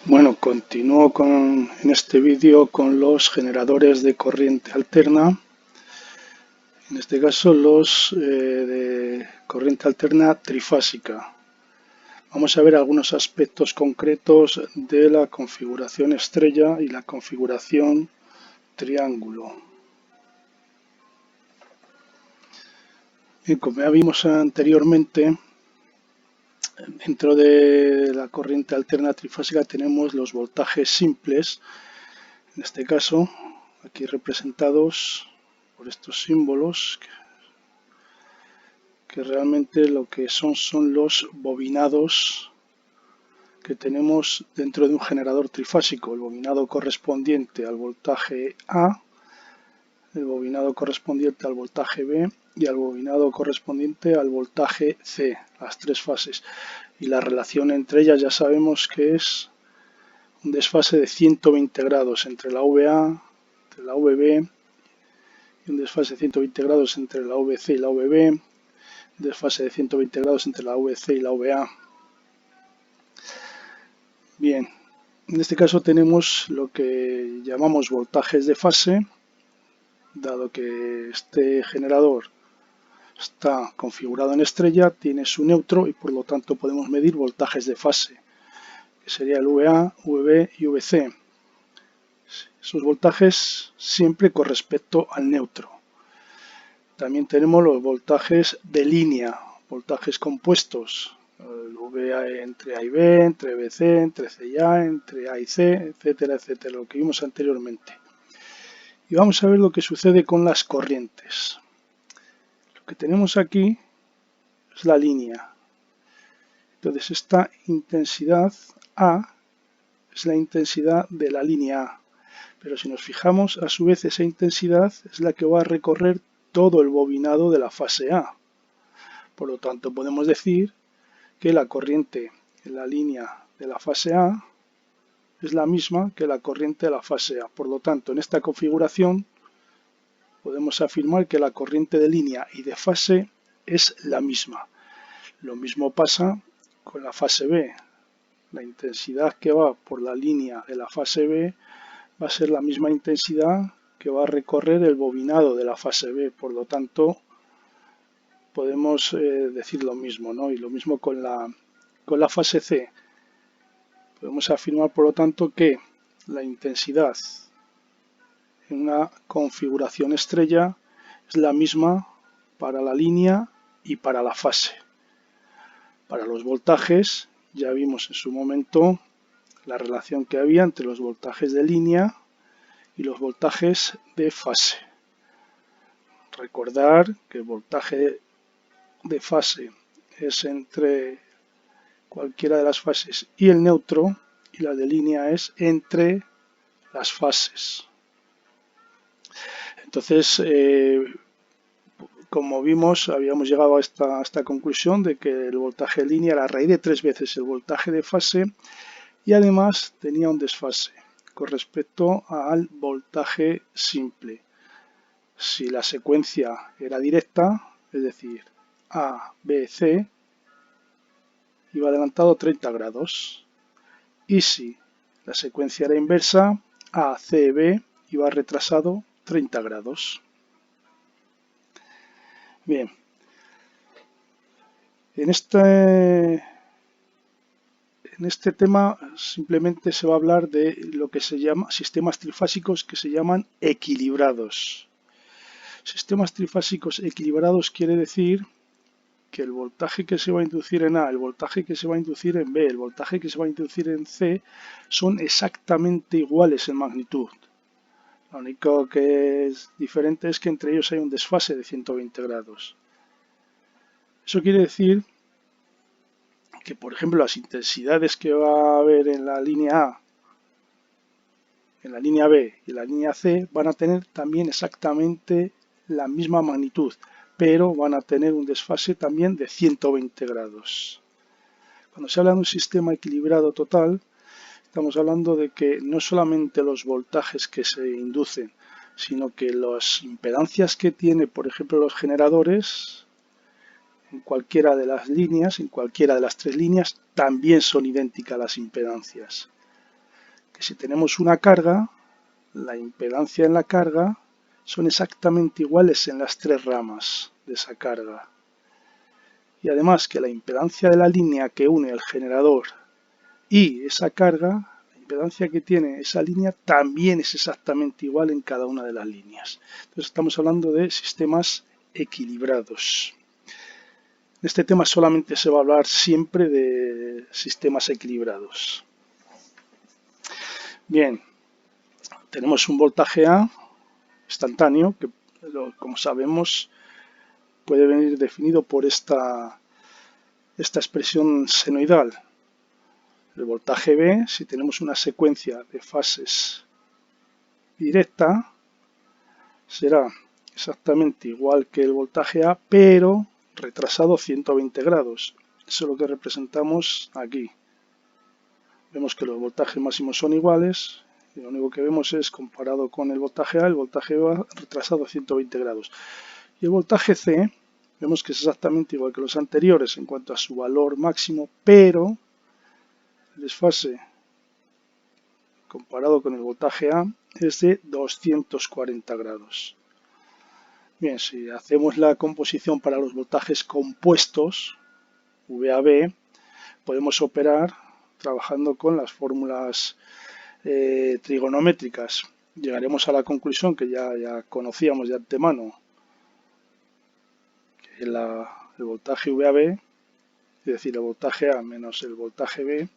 Bueno, continúo en este vídeo con los generadores de corriente alterna, en este caso los de corriente alterna trifásica. Vamos a ver algunos aspectos concretos de la configuración estrella y la configuración triángulo. Bien, como ya vimos anteriormente, dentro de la corriente alterna trifásica tenemos los voltajes simples, en este caso aquí representados por estos símbolos que realmente lo que son los bobinados que tenemos dentro de un generador trifásico, el bobinado correspondiente al voltaje A, el bobinado correspondiente al voltaje B y el bobinado correspondiente al voltaje C, las tres fases. Y la relación entre ellas ya sabemos que es un desfase de 120 grados entre la VA, entre la VB, y un desfase de 120 grados entre la VC y la VB, un desfase de 120 grados entre la VC y la VA. Bien, en este caso tenemos lo que llamamos voltajes de fase, dado que este generador está configurado en estrella, tiene su neutro y por lo tanto podemos medir voltajes de fase, que sería el VA, VB y VC. Esos voltajes siempre con respecto al neutro. También tenemos los voltajes de línea, voltajes compuestos, el VA entre A y B, entre BC, entre C y A, entre A y C, etcétera, etcétera, lo que vimos anteriormente. Y vamos a ver lo que sucede con las corrientes. Lo que tenemos aquí es la línea. Entonces esta intensidad A es la intensidad de la línea A. Pero si nos fijamos, a su vez esa intensidad es la que va a recorrer todo el bobinado de la fase A. Por lo tanto, podemos decir que la corriente en la línea de la fase A es la misma que la corriente de la fase A. Por lo tanto, en esta configuración podemos afirmar que la corriente de línea y de fase es la misma. Lo mismo pasa con la fase B. La intensidad que va por la línea de la fase B va a ser la misma intensidad que va a recorrer el bobinado de la fase B. Por lo tanto, podemos decir lo mismo, ¿no? Y lo mismo con la fase C. Podemos afirmar, por lo tanto, que la intensidad en una configuración estrella es la misma para la línea y para la fase. Para los voltajes, ya vimos en su momento la relación que había entre los voltajes de línea y los voltajes de fase. Recordar que el voltaje de fase es entre cualquiera de las fases y el neutro, y la de línea es entre las fases. Entonces, como vimos, habíamos llegado a esta conclusión de que el voltaje de línea era la raíz de 3 veces el voltaje de fase y además tenía un desfase con respecto al voltaje simple. Si la secuencia era directa, es decir, A, B, C, iba adelantado 30 grados. Y si la secuencia era inversa, A, C, B, iba retrasado 30 grados. Bien, en este tema simplemente se va a hablar de lo que se llama sistemas trifásicos que se llaman equilibrados. Sistemas trifásicos equilibrados quiere decir que el voltaje que se va a inducir en A, el voltaje que se va a inducir en B, el voltaje que se va a inducir en C son exactamente iguales en magnitud. Lo único que es diferente es que entre ellos hay un desfase de 120 grados. Eso quiere decir que, por ejemplo, las intensidades que va a haber en la línea A, en la línea B y en la línea C van a tener también exactamente la misma magnitud, pero van a tener un desfase también de 120 grados. Cuando se habla de un sistema equilibrado total, estamos hablando de que no solamente los voltajes que se inducen, sino que las impedancias que tiene, por ejemplo, los generadores, en cualquiera de las líneas, en cualquiera de las tres líneas, también son idénticas las impedancias. que si tenemos una carga, la impedancia en la carga son exactamente iguales en las tres ramas de esa carga. Y además que la impedancia de la línea que une el generador y esa carga, la impedancia que tiene esa línea también es exactamente igual en cada una de las líneas. Entonces estamos hablando de sistemas equilibrados. En este tema solamente se va a hablar siempre de sistemas equilibrados. Bien, tenemos un voltaje A instantáneo que, como sabemos, puede venir definido por esta expresión senoidal. El voltaje B, si tenemos una secuencia de fases directa, será exactamente igual que el voltaje A, pero retrasado 120 grados. Eso es lo que representamos aquí. Vemos que los voltajes máximos son iguales y lo único que vemos es, comparado con el voltaje A, el voltaje B retrasado 120 grados. Y el voltaje C, vemos que es exactamente igual que los anteriores en cuanto a su valor máximo, pero el desfase comparado con el voltaje A es de 240 grados. Bien, si hacemos la composición para los voltajes compuestos, VAB, podemos operar trabajando con las fórmulas trigonométricas. Llegaremos a la conclusión que ya conocíamos de antemano, que el voltaje VAB, es decir, el voltaje A menos el voltaje B,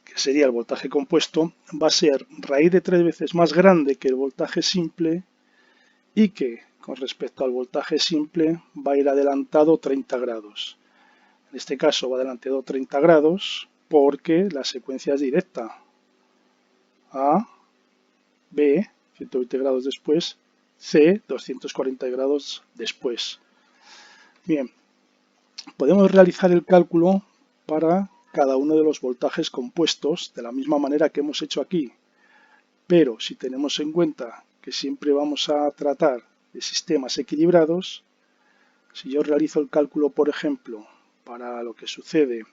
que sería el voltaje compuesto, va a ser raíz de 3 veces más grande que el voltaje simple y que con respecto al voltaje simple va a ir adelantado 30 grados. En este caso va adelantado 30 grados porque la secuencia es directa. A, B, 120 grados después, C, 240 grados después. Bien, podemos realizar el cálculo para cada uno de los voltajes compuestos de la misma manera que hemos hecho aquí. Pero si tenemos en cuenta que siempre vamos a tratar de sistemas equilibrados, si yo realizo el cálculo, por ejemplo, para lo que sucede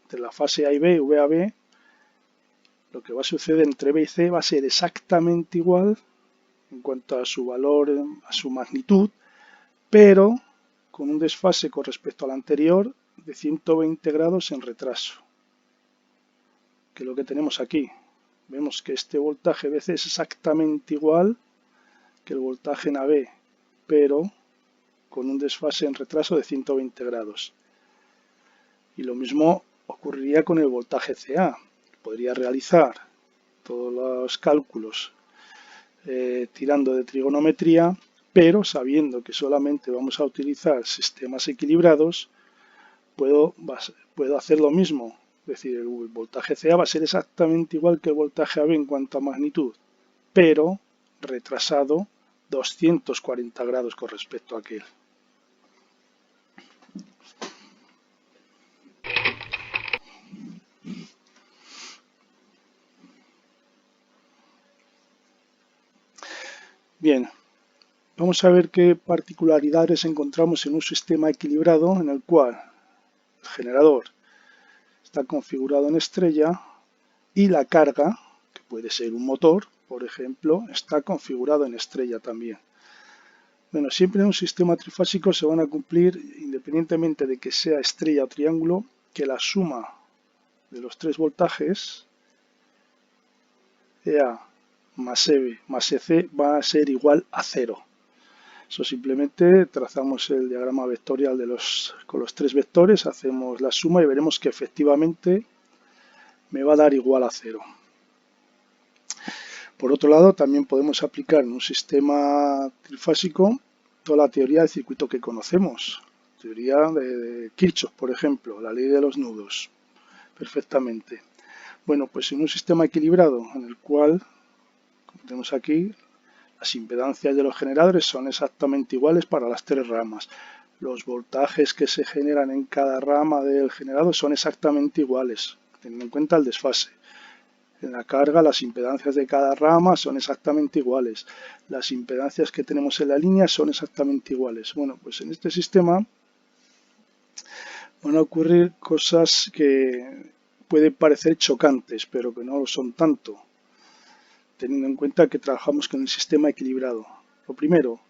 entre la fase A y B, VAB, lo que va a suceder entre B y C va a ser exactamente igual en cuanto a su valor, a su magnitud, pero con un desfase con respecto al anterior de 120 grados en retraso, que es lo que tenemos aquí. Vemos que este voltaje BC es exactamente igual que el voltaje en AB, pero con un desfase en retraso de 120 grados. Y lo mismo ocurriría con el voltaje CA. Podría realizar todos los cálculos tirando de trigonometría, pero sabiendo que solamente vamos a utilizar sistemas equilibrados, puedo hacer lo mismo. Es decir, el voltaje CA va a ser exactamente igual que el voltaje AB en cuanto a magnitud, pero retrasado 240 grados con respecto a aquel. Bien, vamos a ver qué particularidades encontramos en un sistema equilibrado en el cual el generador está configurado en estrella y la carga, que puede ser un motor, por ejemplo, está configurado en estrella también. Bueno, siempre en un sistema trifásico se van a cumplir, independientemente de que sea estrella o triángulo, que la suma de los tres voltajes, EA más EB más EC, va a ser igual a 0. Eso simplemente trazamos el diagrama vectorial con los tres vectores, hacemos la suma y veremos que efectivamente me va a dar igual a 0. Por otro lado, también podemos aplicar en un sistema trifásico toda la teoría del circuito que conocemos. Teoría de Kirchhoff, por ejemplo, la ley de los nudos, perfectamente. Bueno, pues en un sistema equilibrado en el cual, como tenemos aquí, las impedancias de los generadores son exactamente iguales para las tres ramas. Los voltajes que se generan en cada rama del generador son exactamente iguales, teniendo en cuenta el desfase. En la carga, las impedancias de cada rama son exactamente iguales. Las impedancias que tenemos en la línea son exactamente iguales. Bueno, pues en este sistema van a ocurrir cosas que pueden parecer chocantes, pero que no lo son tanto, teniendo en cuenta que trabajamos con el sistema equilibrado. Lo primero,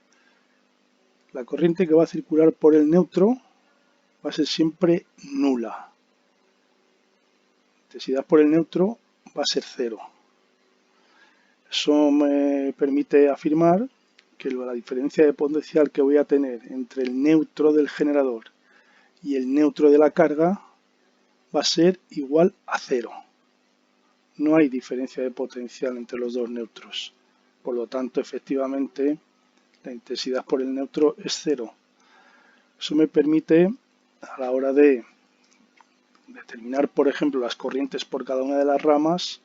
la corriente que va a circular por el neutro va a ser siempre nula. La intensidad por el neutro va a ser cero. Eso me permite afirmar que la diferencia de potencial que voy a tener entre el neutro del generador y el neutro de la carga va a ser igual a cero. No hay diferencia de potencial entre los dos neutros. Por lo tanto, efectivamente, la intensidad por el neutro es cero. Eso me permite, a la hora de determinar, por ejemplo, las corrientes por cada una de las ramas,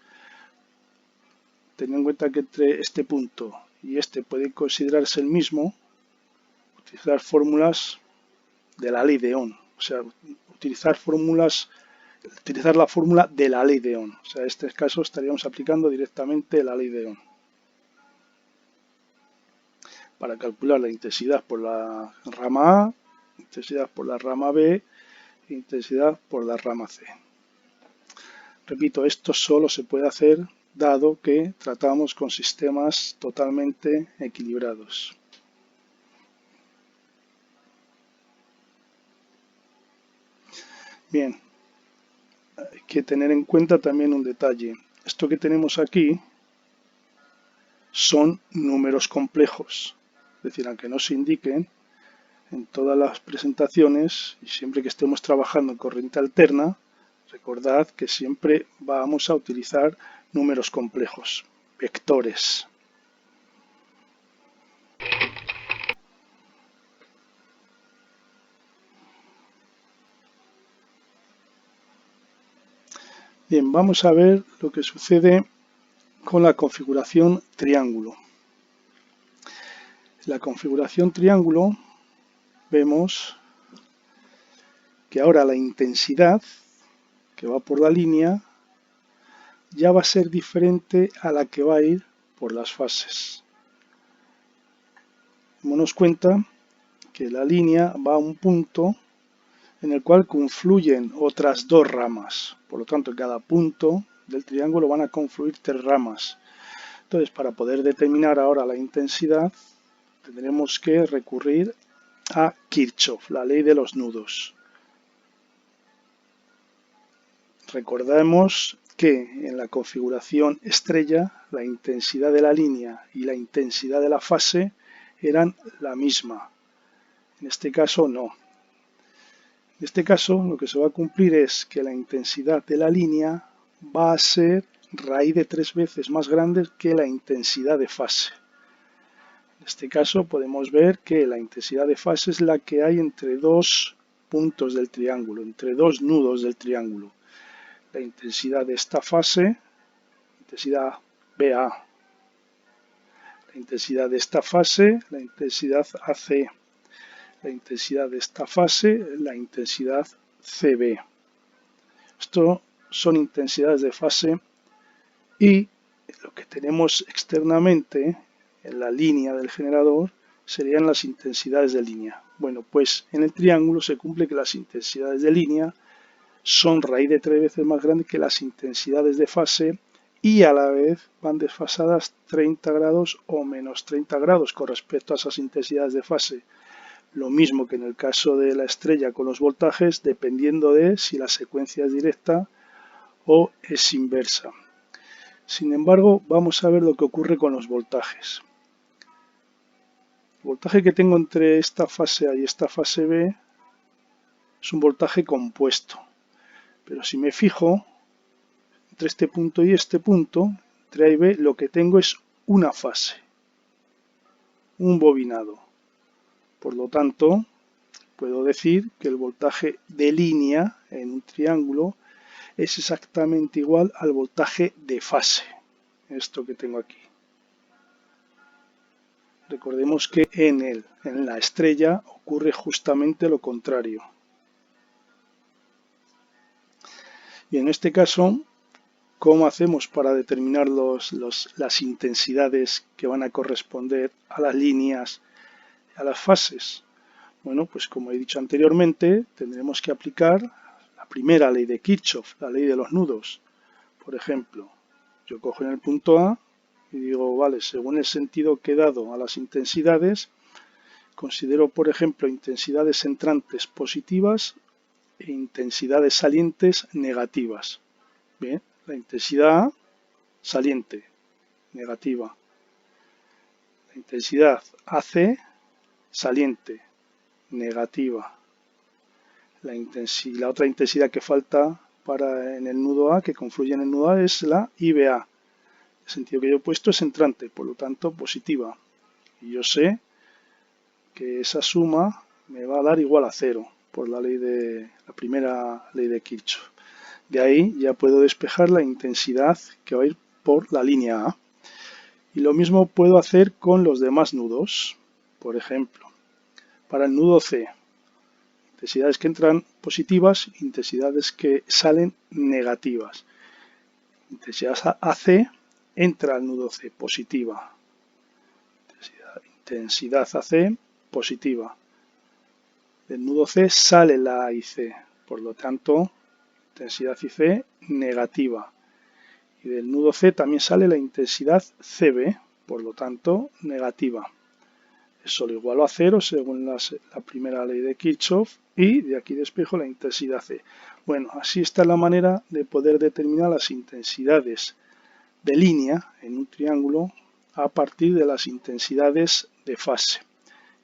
teniendo en cuenta que entre este punto y este puede considerarse el mismo, utilizar fórmulas de la ley de Ohm, o sea, utilizar la fórmula de la ley de Ohm. O sea, en este caso estaríamos aplicando directamente la ley de Ohm para calcular la intensidad por la rama A, intensidad por la rama B e intensidad por la rama C. Repito, esto solo se puede hacer dado que tratamos con sistemas totalmente equilibrados. Bien, hay que tener en cuenta también un detalle. Esto que tenemos aquí son números complejos. Es decir, aunque no se indiquen en todas las presentaciones y siempre que estemos trabajando en corriente alterna, recordad que siempre vamos a utilizar números complejos, vectores. Bien, vamos a ver lo que sucede con la configuración triángulo. En la configuración triángulo vemos que ahora la intensidad que va por la línea ya va a ser diferente a la que va a ir por las fases. Démonos cuenta que la línea va a un punto en el cual confluyen otras dos ramas. Por lo tanto, en cada punto del triángulo van a confluir tres ramas. Entonces, para poder determinar ahora la intensidad, tendremos que recurrir a Kirchhoff, la ley de los nudos. Recordemos que en la configuración estrella, la intensidad de la línea y la intensidad de la fase eran la misma. En este caso, no. En este caso, lo que se va a cumplir es que la intensidad de la línea va a ser raíz de 3 veces más grande que la intensidad de fase. En este caso podemos ver que la intensidad de fase es la que hay entre dos puntos del triángulo, entre dos nudos del triángulo. La intensidad de esta fase, intensidad BA. La intensidad de esta fase, la intensidad AC. La intensidad de esta fase, la intensidad CB. Esto son intensidades de fase y lo que tenemos externamente en la línea del generador serían las intensidades de línea. Bueno, pues en el triángulo se cumple que las intensidades de línea son raíz de 3 veces más grandes que las intensidades de fase y a la vez van desfasadas 30 grados o menos 30 grados con respecto a esas intensidades de fase. Lo mismo que en el caso de la estrella con los voltajes, dependiendo de si la secuencia es directa o es inversa. Sin embargo, vamos a ver lo que ocurre con los voltajes. El voltaje que tengo entre esta fase A y esta fase B es un voltaje compuesto. Pero si me fijo, entre este punto y este punto, entre A y B, lo que tengo es una fase, un bobinado. Por lo tanto, puedo decir que el voltaje de línea en un triángulo es exactamente igual al voltaje de fase, esto que tengo aquí. Recordemos que en la estrella ocurre justamente lo contrario. Y en este caso, ¿cómo hacemos para determinar las intensidades que van a corresponder a las líneas, a las fases? Bueno, pues como he dicho anteriormente, tendremos que aplicar la primera ley de Kirchhoff, la ley de los nudos. Por ejemplo, yo cojo en el punto A y digo, vale, según el sentido que he dado a las intensidades, considero, por ejemplo, intensidades entrantes positivas e intensidades salientes negativas. Bien, la intensidad A, saliente, negativa. La intensidad AC, saliente, negativa. La otra intensidad que falta en el nudo A, que confluye en el nudo A, es la IBA. El sentido que yo he puesto es entrante, por lo tanto positiva. Y yo sé que esa suma me va a dar igual a 0 por la primera ley de Kirchhoff. De ahí ya puedo despejar la intensidad que va a ir por la línea A. Y lo mismo puedo hacer con los demás nudos. Por ejemplo, para el nudo C, intensidades que entran positivas, intensidades que salen negativas. Intensidad AC entra al nudo C, positiva. Intensidad AC, positiva. Del nudo C sale la IC, por lo tanto, intensidad IC negativa. Y del nudo C también sale la intensidad CB, por lo tanto, negativa. Eso lo igualo a 0 según la primera ley de Kirchhoff y de aquí despejo la intensidad C. Bueno, así está la manera de poder determinar las intensidades de línea en un triángulo a partir de las intensidades de fase.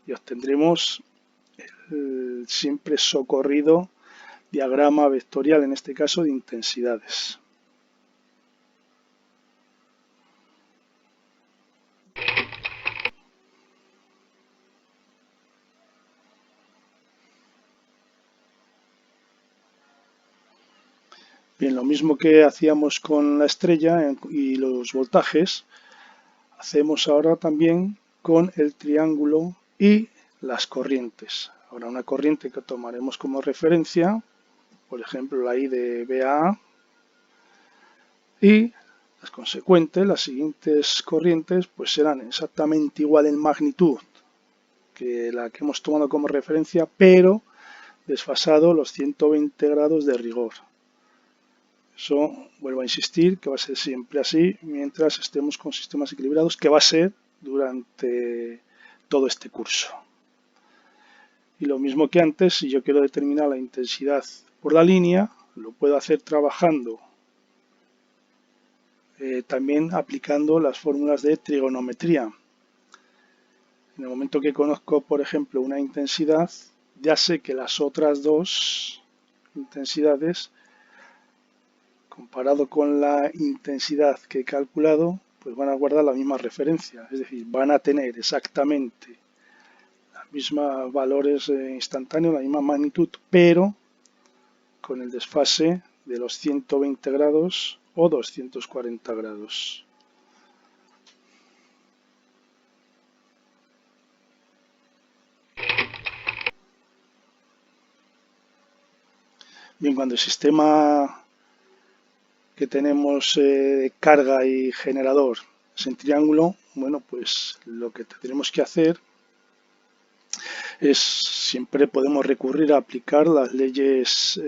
Y obtendremos el siempre socorrido diagrama vectorial, en este caso de intensidades. Bien, lo mismo que hacíamos con la estrella y los voltajes, hacemos ahora también con el triángulo y las corrientes. Ahora una corriente que tomaremos como referencia, por ejemplo la I de BA, y las consecuentes, las siguientes corrientes, pues serán exactamente igual en magnitud que la que hemos tomado como referencia, pero desfasado los 120 grados de rigor. Eso, vuelvo a insistir, que va a ser siempre así mientras estemos con sistemas equilibrados, que va a ser durante todo este curso. Y lo mismo que antes, si yo quiero determinar la intensidad por la línea, lo puedo hacer trabajando también aplicando las fórmulas de trigonometría. En el momento que conozco, por ejemplo, una intensidad, ya sé que las otras dos intensidades, comparado con la intensidad que he calculado, pues van a guardar la misma referencia, es decir, van a tener exactamente los mismos valores instantáneos, la misma magnitud, pero con el desfase de los 120 grados o 240 grados. Bien, cuando el sistema que tenemos carga y generador es en triángulo, bueno, pues lo que tendremos que hacer es, siempre podemos recurrir a aplicar las leyes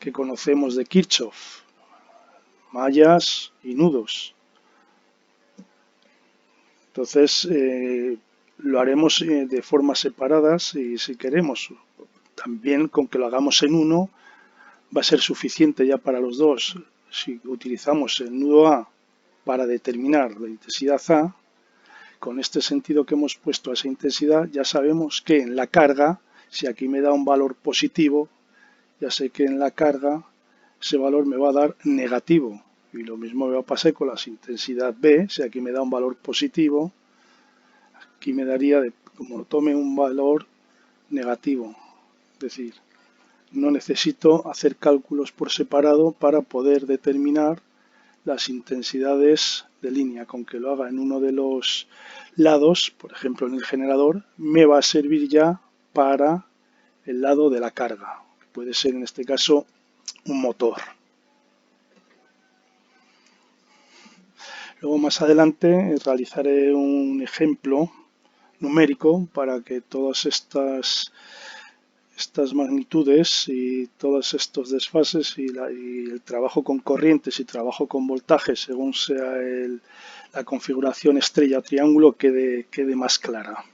que conocemos de Kirchhoff, mallas y nudos. Entonces, lo haremos de formas separadas y si queremos, también con que lo hagamos en uno, va a ser suficiente ya para los dos. Si utilizamos el nudo A para determinar la intensidad A, con este sentido que hemos puesto a esa intensidad, ya sabemos que en la carga, si aquí me da un valor positivo, ya sé que en la carga ese valor me va a dar negativo. Y lo mismo me va a pasar con la intensidad B, si aquí me da un valor positivo, aquí me daría, como tome un valor negativo. Es decir, no necesito hacer cálculos por separado para poder determinar las intensidades de línea. Con que lo haga en uno de los lados, por ejemplo en el generador, me va a servir ya para el lado de la carga. Puede ser en este caso un motor. Luego más adelante realizaré un ejemplo numérico para que todas estas estas magnitudes y todos estos desfases y el trabajo con corrientes y trabajo con voltajes según sea la configuración estrella o triángulo quede más clara.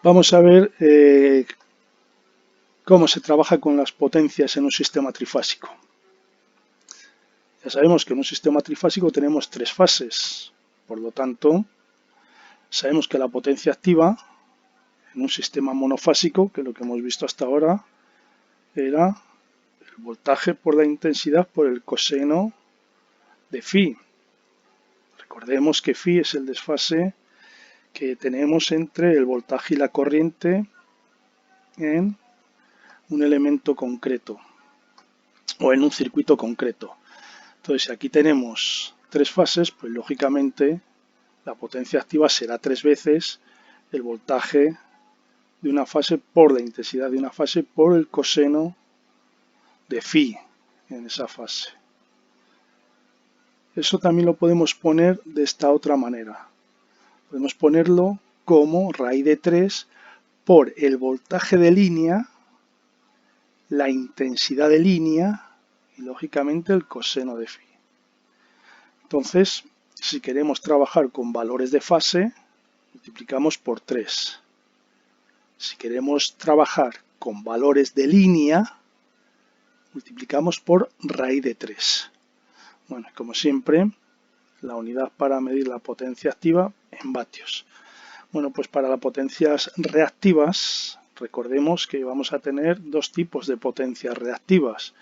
Vamos a ver cómo se trabaja con las potencias en un sistema trifásico. Ya sabemos que en un sistema trifásico tenemos tres fases, por lo tanto, sabemos que la potencia activa en un sistema monofásico, que lo que hemos visto hasta ahora era el voltaje por la intensidad por el coseno de phi. Recordemos que phi es el desfase que tenemos entre el voltaje y la corriente en un elemento concreto o en un circuito concreto. Entonces, si aquí tenemos tres fases, pues lógicamente la potencia activa será 3 veces el voltaje de una fase por la intensidad de una fase por el coseno de phi en esa fase. Eso también lo podemos poner de esta otra manera. Podemos ponerlo como raíz de 3 por el voltaje de línea, la intensidad de línea y lógicamente el coseno de phi. Entonces, si queremos trabajar con valores de fase, multiplicamos por 3. Si queremos trabajar con valores de línea, multiplicamos por raíz de 3. Bueno, como siempre, la unidad para medir la potencia activa en vatios. Bueno, pues para las potencias reactivas, recordemos que vamos a tener dos tipos de potencias reactivas.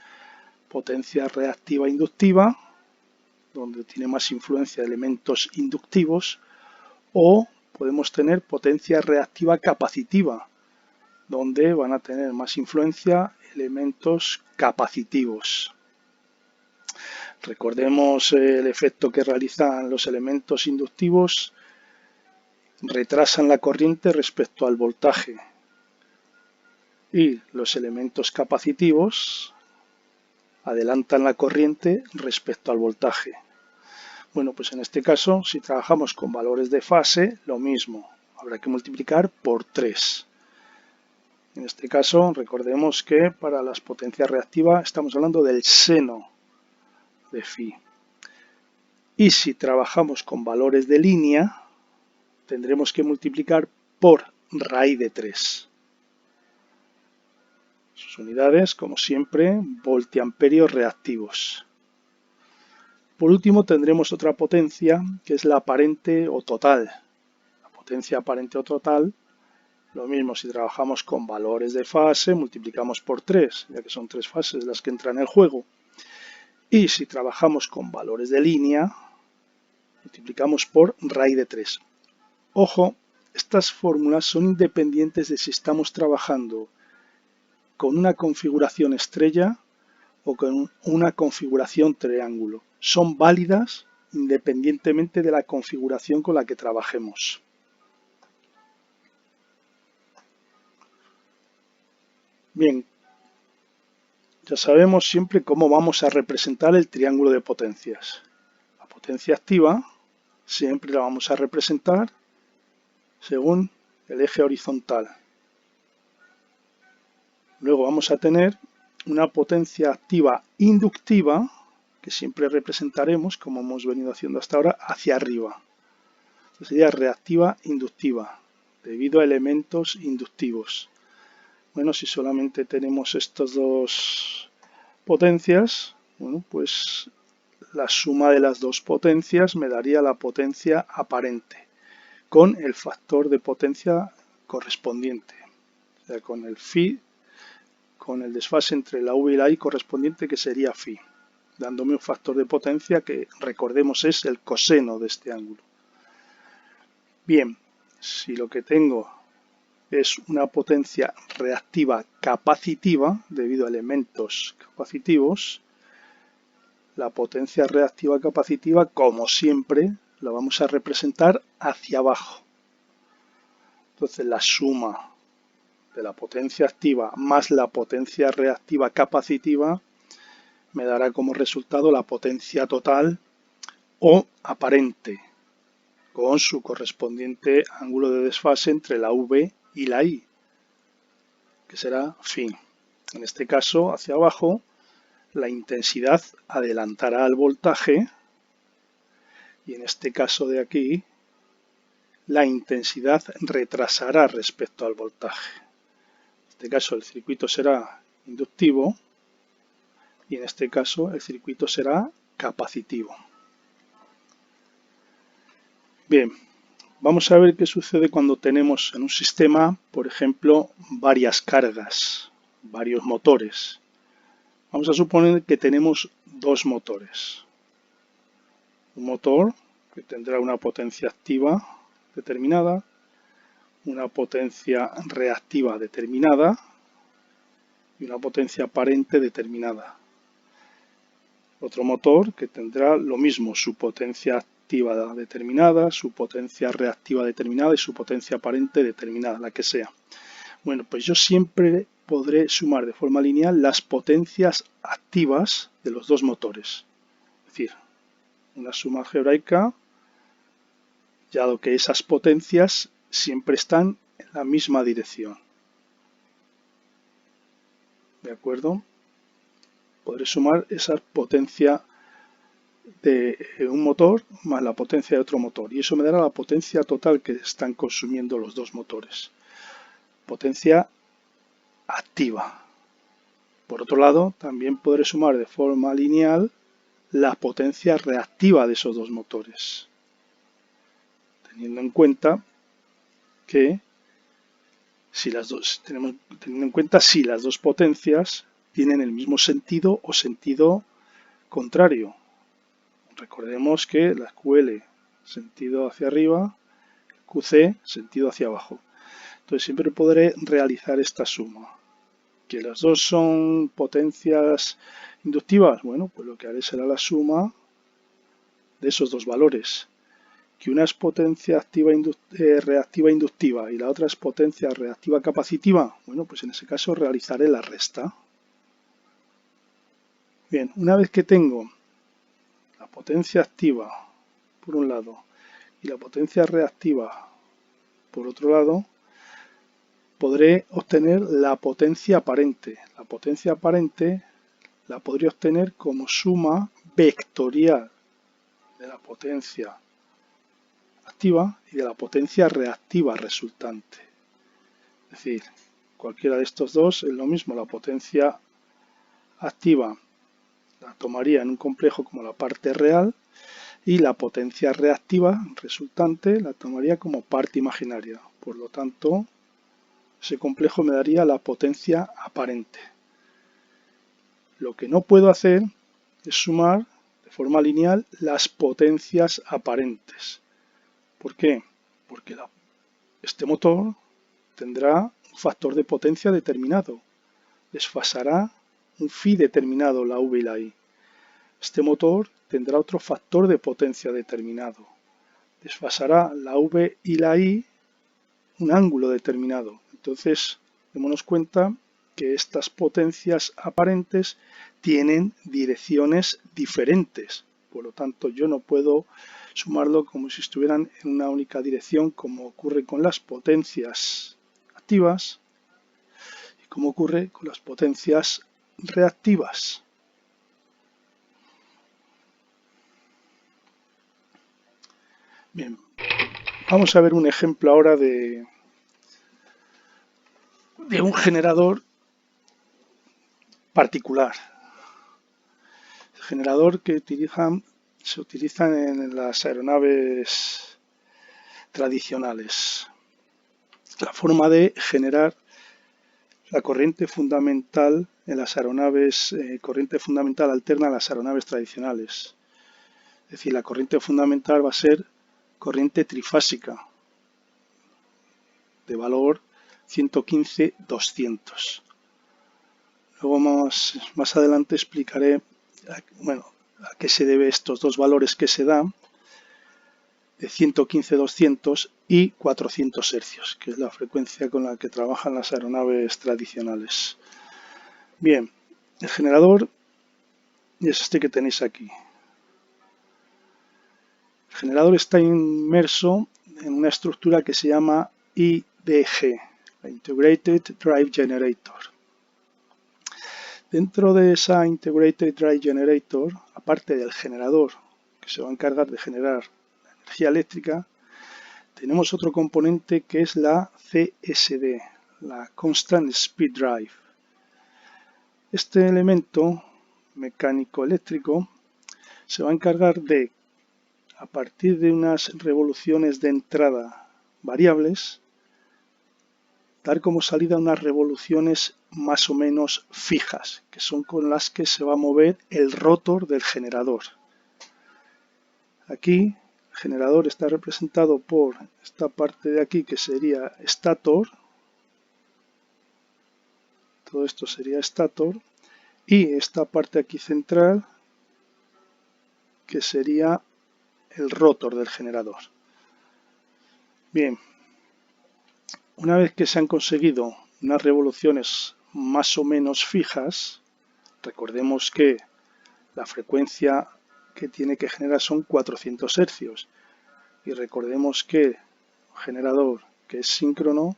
Potencia reactiva inductiva, donde tiene más influencia elementos inductivos, o podemos tener potencia reactiva capacitiva, donde van a tener más influencia elementos capacitivos. Recordemos el efecto que realizan los elementos inductivos, retrasan la corriente respecto al voltaje, y los elementos capacitivos adelantan la corriente respecto al voltaje. Bueno, pues en este caso, si trabajamos con valores de fase, lo mismo, habrá que multiplicar por 3. En este caso, recordemos que para las potencias reactivas estamos hablando del seno de phi. Y si trabajamos con valores de línea, tendremos que multiplicar por raíz de 3. Sus unidades, como siempre, voltiamperios reactivos. Por último, tendremos otra potencia, que es la aparente o total. La potencia aparente o total, lo mismo si trabajamos con valores de fase, multiplicamos por 3, ya que son 3 fases las que entran en el juego. Y si trabajamos con valores de línea, multiplicamos por raíz de 3. Ojo, estas fórmulas son independientes de si estamos trabajando con una configuración estrella o con una configuración triángulo. Son válidas independientemente de la configuración con la que trabajemos. Bien, ya sabemos siempre cómo vamos a representar el triángulo de potencias. La potencia activa siempre la vamos a representar según el eje horizontal. Luego vamos a tener una potencia activa inductiva, que siempre representaremos, como hemos venido haciendo hasta ahora, hacia arriba. Esta sería reactiva inductiva, debido a elementos inductivos. Bueno, si solamente tenemos estas dos potencias, bueno, pues la suma de las dos potencias me daría la potencia aparente, con el factor de potencia correspondiente, o sea, con el phi, con el desfase entre la v y la i correspondiente, que sería phi, dándome un factor de potencia que, recordemos, es el coseno de este ángulo. Bien, si lo que tengo es una potencia reactiva capacitiva, debido a elementos capacitivos, la potencia reactiva capacitiva, como siempre, la vamos a representar hacia abajo. Entonces la suma de la potencia activa más la potencia reactiva capacitiva me dará como resultado la potencia total o aparente, con su correspondiente ángulo de desfase entre la V y la I, que será phi. En este caso, hacia abajo, la intensidad adelantará al voltaje y en este caso de aquí, la intensidad retrasará respecto al voltaje. En este caso el circuito será inductivo y en este caso el circuito será capacitivo. Bien, vamos a ver qué sucede cuando tenemos en un sistema, por ejemplo, varias cargas, varios motores. Vamos a suponer que tenemos dos motores. Un motor que tendrá una potencia activa determinada, una potencia reactiva determinada y una potencia aparente determinada. Otro motor que tendrá lo mismo, su potencia activa determinada, su potencia reactiva determinada y su potencia aparente determinada, la que sea. Bueno, pues yo siempre podré sumar de forma lineal las potencias activas de los dos motores. Es decir, una suma algebraica, dado que esas potencias siempre están en la misma dirección. ¿De acuerdo? Podré sumar esa potencia de un motor más la potencia de otro motor y eso me dará la potencia total que están consumiendo los dos motores. Potencia activa. Por otro lado, también podré sumar de forma lineal la potencia reactiva de esos dos motores, teniendo en cuenta que si las dos potencias tienen el mismo sentido o sentido contrario. Recordemos que la QL sentido hacia arriba, QC sentido hacia abajo. Entonces siempre podré realizar esta suma. ¿Que las dos son potencias inductivas? Bueno, pues lo que haré será la suma de esos dos valores. Que una es potencia reactiva inductiva y la otra es potencia reactiva capacitiva. Bueno, pues en ese caso realizaré la resta. Bien, una vez que tengo la potencia activa por un lado y la potencia reactiva por otro lado, podré obtener la potencia aparente. La potencia aparente la podría obtener como suma vectorial de la potencia activa y de la potencia reactiva resultante. Es decir, cualquiera de estos dos es lo mismo. La potencia activa la tomaría en un complejo como la parte real y la potencia reactiva resultante la tomaría como parte imaginaria. Por lo tanto, ese complejo me daría la potencia aparente. Lo que no puedo hacer es sumar de forma lineal las potencias aparentes. ¿Por qué? Porque este motor tendrá un factor de potencia determinado. Desfasará un phi determinado, la V y la I. Este motor tendrá otro factor de potencia determinado. Desfasará la V y la I un ángulo determinado. Entonces, démonos cuenta que estas potencias aparentes tienen direcciones diferentes. Por lo tanto, yo no puedo sumarlo como si estuvieran en una única dirección, como ocurre con las potencias activas y como ocurre con las potencias reactivas. Bien, vamos a ver un ejemplo ahora de un generador particular. El generador que se utiliza en las aeronaves tradicionales. La forma de generar la corriente fundamental en las aeronaves, corriente fundamental alterna a las aeronaves tradicionales. Es decir, la corriente fundamental va a ser corriente trifásica de valor 115-200. Luego más adelante explicaré a qué se debe estos dos valores que se dan de 115-200 y 400 Hz, que es la frecuencia con la que trabajan las aeronaves tradicionales. Bien, el generador y es este que tenéis aquí. El generador está inmerso en una estructura que se llama IDG, Integrated Drive Generator. Dentro de esa Integrated Drive Generator, aparte del generador que se va a encargar de generar energía eléctrica, tenemos otro componente que es la CSD, la Constant Speed Drive. Este elemento mecánico-eléctrico se va a encargar de, a partir de unas revoluciones de entrada variables, dar como salida unas revoluciones más o menos fijas, que son con las que se va a mover el rotor del generador. Aquí el generador está representado por esta parte de aquí que sería stator, todo esto sería stator, y esta parte aquí central que sería el rotor del generador. Bien, una vez que se han conseguido unas revoluciones más o menos fijas, recordemos que la frecuencia que tiene que generar son 400 hercios y recordemos que un generador que es síncrono,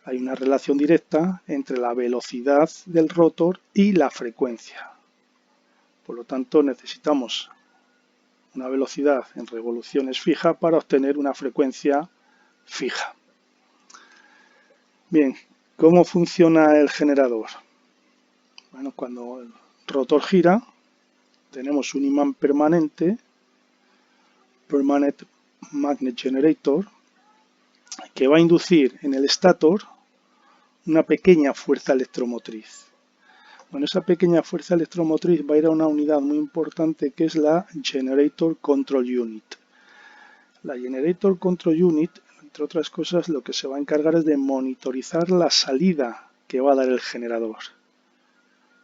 hay una relación directa entre la velocidad del rotor y la frecuencia. Por lo tanto, necesitamos una velocidad en revoluciones fija para obtener una frecuencia fija. Bien, ¿cómo funciona el generador? Bueno, cuando el rotor gira, tenemos un imán permanente, Permanent Magnet Generator, que va a inducir en el stator una pequeña fuerza electromotriz. Bueno, esa pequeña fuerza electromotriz va a ir a una unidad muy importante que es la Generator Control Unit. La Generator Control Unit, entre otras cosas, lo que se va a encargar es de monitorizar la salida que va a dar el generador.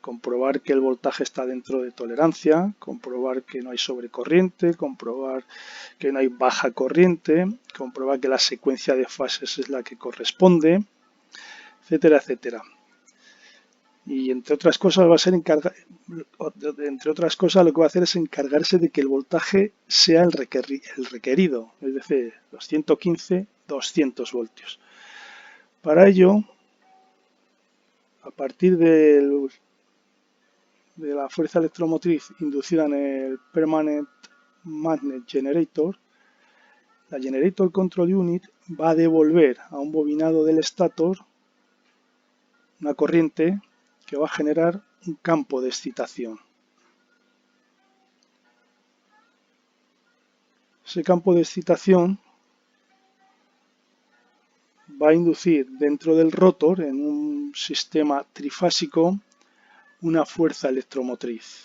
Comprobar que el voltaje está dentro de tolerancia, comprobar que no hay sobrecorriente, comprobar que no hay baja corriente, comprobar que la secuencia de fases es la que corresponde, etcétera, etcétera. Y entre otras cosas lo que va a hacer es encargarse de que el voltaje sea el requerido, es decir, los 115, 200 voltios. Para ello, a partir de la fuerza electromotriz inducida en el Permanent Magnet Generator, la Generator Control Unit va a devolver a un bobinado del stator una corriente que va a generar un campo de excitación. Ese campo de excitación va a inducir dentro del rotor, en un sistema trifásico, una fuerza electromotriz.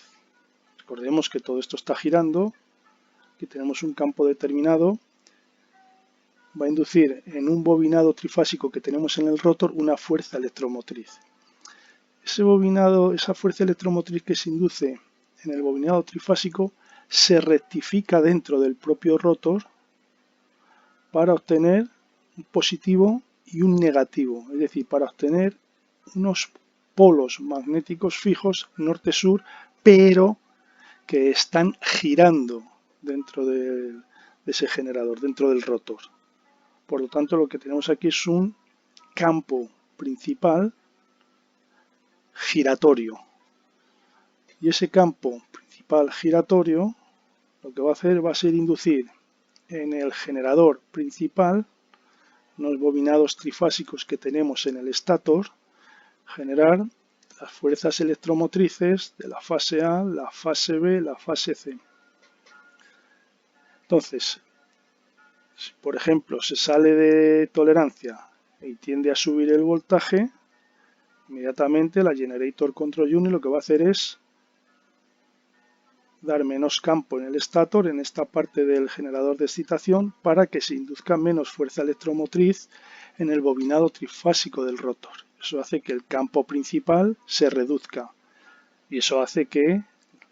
Recordemos que todo esto está girando, que tenemos un campo determinado, va a inducir en un bobinado trifásico que tenemos en el rotor una fuerza electromotriz. Esa fuerza electromotriz que se induce en el bobinado trifásico se rectifica dentro del propio rotor para obtener un positivo y un negativo, es decir, para obtener unos polos magnéticos fijos norte-sur, pero que están girando dentro de ese generador, dentro del rotor. Por lo tanto, lo que tenemos aquí es un campo principal giratorio. Y ese campo principal giratorio lo que va a hacer va a ser inducir en el generador principal, unos bobinados trifásicos que tenemos en el stator, generar las fuerzas electromotrices de la fase A, la fase B, la fase C. Entonces, si por ejemplo se sale de tolerancia y tiende a subir el voltaje, inmediatamente la Generator Control Unit lo que va a hacer es dar menos campo en el stator, en esta parte del generador de excitación, para que se induzca menos fuerza electromotriz en el bobinado trifásico del rotor. Eso hace que el campo principal se reduzca y eso hace que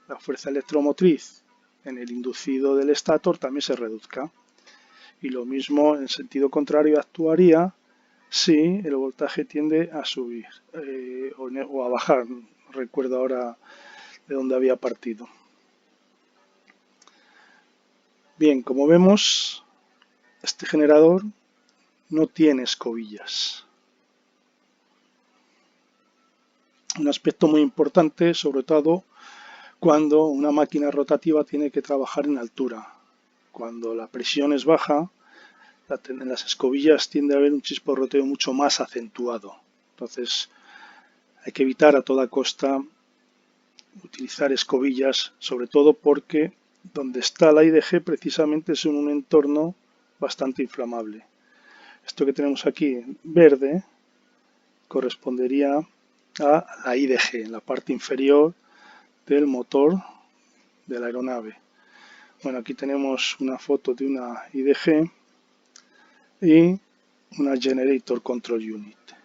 la fuerza electromotriz en el inducido del stator también se reduzca. Y lo mismo en sentido contrario actuaría si el voltaje tiende a subir o a bajar. No recuerdo ahora de donde había partido. Bien, como vemos, este generador no tiene escobillas. Un aspecto muy importante, sobre todo cuando una máquina rotativa tiene que trabajar en altura. Cuando la presión es baja, en las escobillas tiende a haber un chisporroteo mucho más acentuado. Entonces hay que evitar a toda costa utilizar escobillas, sobre todo porque donde está la IDG precisamente es en un entorno bastante inflamable. Esto que tenemos aquí verde correspondería a la IDG, en la parte inferior del motor de la aeronave. Bueno, aquí tenemos una foto de una IDG y una Generator Control Unit.